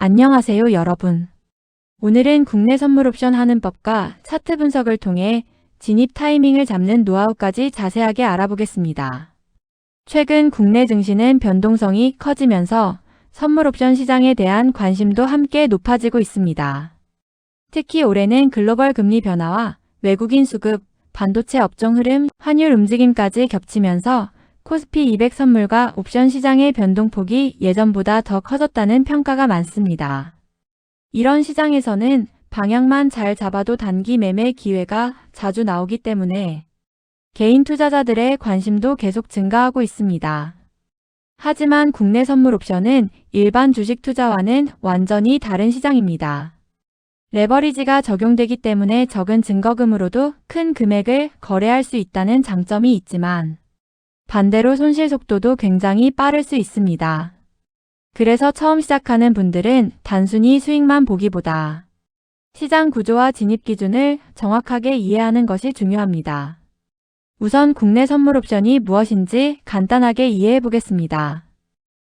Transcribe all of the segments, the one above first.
안녕하세요, 여러분. 오늘은 국내 선물 옵션 하는 법과 차트 분석을 통해 진입 타이밍을 잡는 노하우까지 자세하게 알아보겠습니다. 최근 국내 증시는 변동성이 커지면서 선물 옵션 시장에 대한 관심도 함께 높아지고 있습니다. 특히 올해는 글로벌 금리 변화와 외국인 수급, 반도체 업종 흐름, 환율 움직임까지 겹치면서 코스피 200 선물과 옵션 시장의 변동폭이 예전보다 더 커졌다는 평가가 많습니다. 이런 시장에서는 방향만 잘 잡아도 단기 매매 기회가 자주 나오기 때문에 개인 투자자들의 관심도 계속 증가하고 있습니다. 하지만 국내 선물 옵션은 일반 주식 투자와는 완전히 다른 시장입니다. 레버리지가 적용되기 때문에 적은 증거금으로도 큰 금액을 거래할 수 있다는 장점이 있지만 반대로 손실 속도도 굉장히 빠를 수 있습니다. 그래서 처음 시작하는 분들은 단순히 수익만 보기보다 시장 구조와 진입 기준을 정확하게 이해하는 것이 중요합니다. 우선 국내 선물 옵션이 무엇인지 간단하게 이해해 보겠습니다.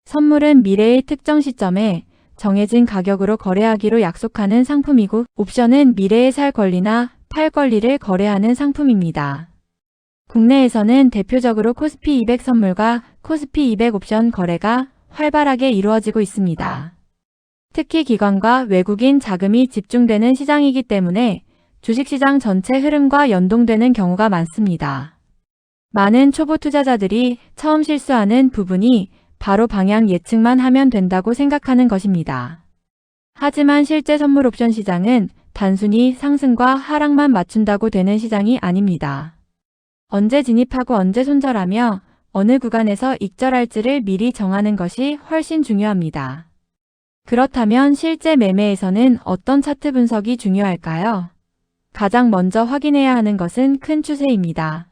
선물은 미래의 특정 시점에 정해진 가격으로 거래하기로 약속하는 상품이고, 옵션은 미래에 살 권리나 팔 권리를 거래하는 상품입니다. 국내에서는 대표적으로 코스피 200 선물과 코스피 200 옵션 거래가 활발하게 이루어지고 있습니다. 특히 기관과 외국인 자금이 집중되는 시장이기 때문에 주식시장 전체 흐름과 연동되는 경우가 많습니다. 많은 초보 투자자들이 처음 실수하는 부분이 바로 방향 예측만 하면 된다고 생각하는 것입니다. 하지만 실제 선물 옵션 시장은 단순히 상승과 하락만 맞춘다고 되는 시장이 아닙니다. 언제 진입하고 언제 손절하며 어느 구간에서 익절할지를 미리 정하는 것이 훨씬 중요합니다. 그렇다면 실제 매매에서는 어떤 차트 분석이 중요할까요? 가장 먼저 확인해야 하는 것은 큰 추세입니다.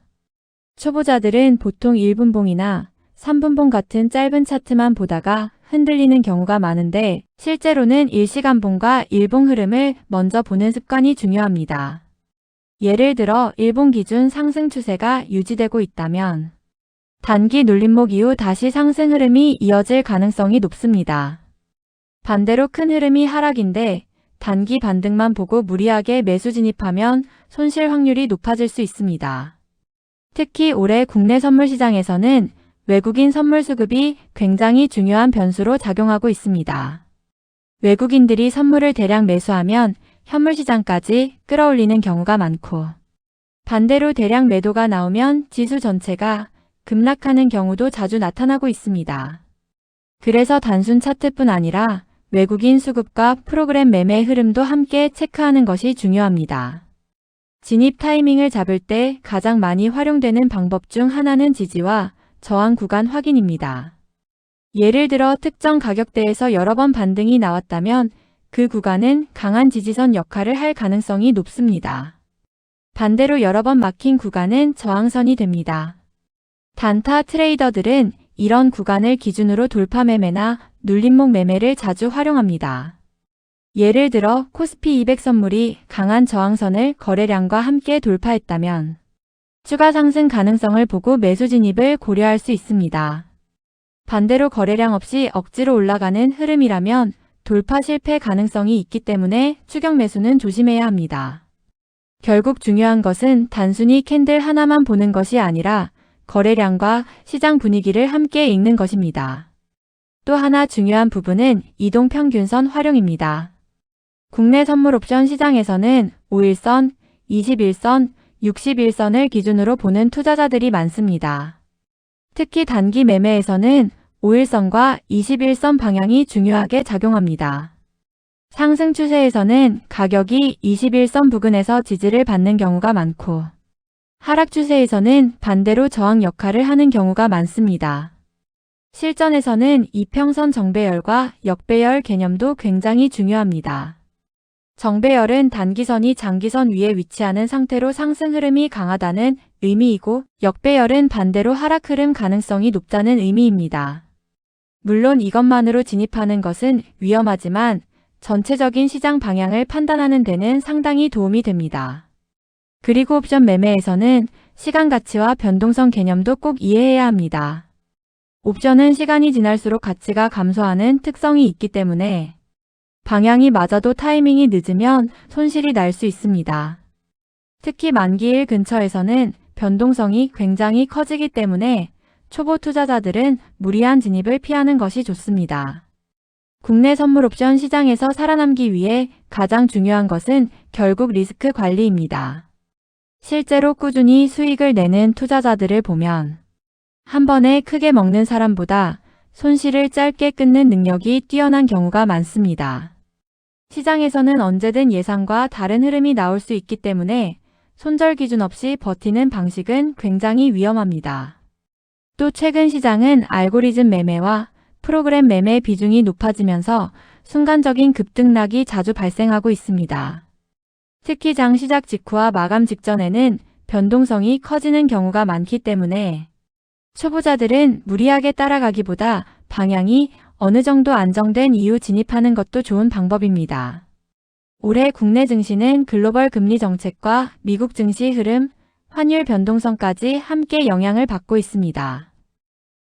초보자들은 보통 1분봉이나 3분봉 같은 짧은 차트만 보다가 흔들리는 경우가 많은데, 실제로는 일시간봉과 일봉 흐름을 먼저 보는 습관이 중요합니다. 예를 들어 일봉 기준 상승 추세가 유지되고 있다면 단기 눌림목 이후 다시 상승 흐름이 이어질 가능성이 높습니다. 반대로 큰 흐름이 하락인데 단기 반등만 보고 무리하게 매수 진입하면 손실 확률이 높아질 수 있습니다. 특히 올해 국내 선물 시장에서는 외국인 선물 수급이 굉장히 중요한 변수로 작용하고 있습니다. 외국인들이 선물을 대량 매수하면 현물 시장까지 끌어올리는 경우가 많고, 반대로 대량 매도가 나오면 지수 전체가 급락하는 경우도 자주 나타나고 있습니다. 그래서 단순 차트뿐 아니라 외국인 수급과 프로그램 매매 흐름도 함께 체크하는 것이 중요합니다. 진입 타이밍을 잡을 때 가장 많이 활용되는 방법 중 하나는 지지와 저항 구간 확인입니다. 예를 들어 특정 가격대에서 여러 번 반등이 나왔다면 그 구간은 강한 지지선 역할을 할 가능성이 높습니다. 반대로 여러 번 막힌 구간은 저항선이 됩니다. 단타 트레이더들은 이런 구간을 기준으로 돌파 매매나 눌림목 매매를 자주 활용합니다. 예를 들어 코스피 200 선물이 강한 저항선을 거래량과 함께 돌파했다면 추가 상승 가능성을 보고 매수 진입을 고려할 수 있습니다. 반대로 거래량 없이 억지로 올라가는 흐름이라면 돌파 실패 가능성이 있기 때문에 추격 매수는 조심해야 합니다. 결국 중요한 것은 단순히 캔들 하나만 보는 것이 아니라 거래량과 시장 분위기를 함께 읽는 것입니다. 또 하나 중요한 부분은 이동평균선 활용입니다. 국내 선물 옵션 시장에서는 5일선, 21선, 61선을 기준으로 보는 투자자들이 많습니다. 특히 단기 매매에서는 5일선과 21선 방향이 중요하게 작용합니다. 상승 추세에서는 가격이 21선 부근에서 지지를 받는 경우가 많고, 하락 추세에서는 반대로 저항 역할을 하는 경우가 많습니다. 실전에서는 이평선 정배열과 역배열 개념도 굉장히 중요합니다. 정배열은 단기선이 장기선 위에 위치하는 상태로 상승 흐름이 강하다는 의미이고, 역배열은 반대로 하락 흐름 가능성이 높다는 의미입니다. 물론 이것만으로 진입하는 것은 위험하지만 전체적인 시장 방향을 판단하는 데는 상당히 도움이 됩니다. 그리고 옵션 매매에서는 시간 가치와 변동성 개념도 꼭 이해해야 합니다. 옵션은 시간이 지날수록 가치가 감소하는 특성이 있기 때문에 방향이 맞아도 타이밍이 늦으면 손실이 날 수 있습니다. 특히 만기일 근처에서는 변동성이 굉장히 커지기 때문에 초보 투자자들은 무리한 진입을 피하는 것이 좋습니다. 국내 선물 옵션 시장에서 살아남기 위해 가장 중요한 것은 결국 리스크 관리입니다. 실제로 꾸준히 수익을 내는 투자자들을 보면 한 번에 크게 먹는 사람보다 손실을 짧게 끊는 능력이 뛰어난 경우가 많습니다. 시장에서는 언제든 예상과 다른 흐름이 나올 수 있기 때문에 손절 기준 없이 버티는 방식은 굉장히 위험합니다. 또 최근 시장은 알고리즘 매매와 프로그램 매매 비중이 높아지면서 순간적인 급등락이 자주 발생하고 있습니다. 특히 장 시작 직후와 마감 직전에는 변동성이 커지는 경우가 많기 때문에 초보자들은 무리하게 따라가기보다 방향이 어느 정도 안정된 이후 진입하는 것도 좋은 방법입니다. 올해 국내 증시는 글로벌 금리 정책과 미국 증시 흐름, 환율 변동성까지 함께 영향을 받고 있습니다.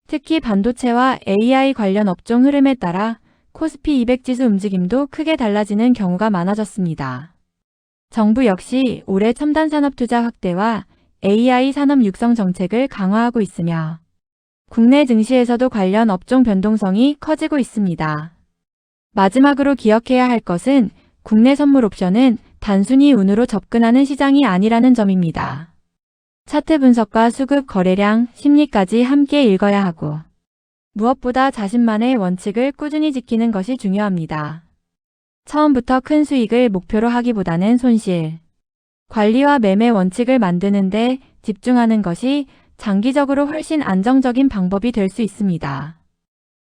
특히 반도체와 AI 관련 업종 흐름에 따라 코스피 200 지수 움직임도 크게 달라지는 경우가 많아졌습니다. 정부 역시 올해 첨단 산업 투자 확대와 AI 산업 육성 정책을 강화하고 있으며 국내 증시에서도 관련 업종 변동성이 커지고 있습니다. 마지막으로 기억해야 할 것은 국내 선물 옵션은 단순히 운으로 접근하는 시장이 아니라는 점입니다. 차트 분석과 수급 거래량, 심리까지 함께 읽어야 하고 무엇보다 자신만의 원칙을 꾸준히 지키는 것이 중요합니다. 처음부터 큰 수익을 목표로 하기보다는 손실 관리와 매매 원칙을 만드는 데 집중하는 것이 장기적으로 훨씬 안정적인 방법이 될 수 있습니다.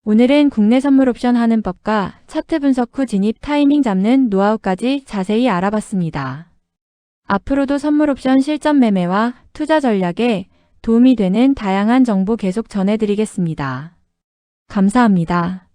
오늘은 국내 선물 옵션 하는 법과 차트 분석 후 진입 타이밍 잡는 노하우까지 자세히 알아봤습니다. 앞으로도 선물 옵션 실전 매매와 투자 전략에 도움이 되는 다양한 정보 계속 전해드리겠습니다. 감사합니다.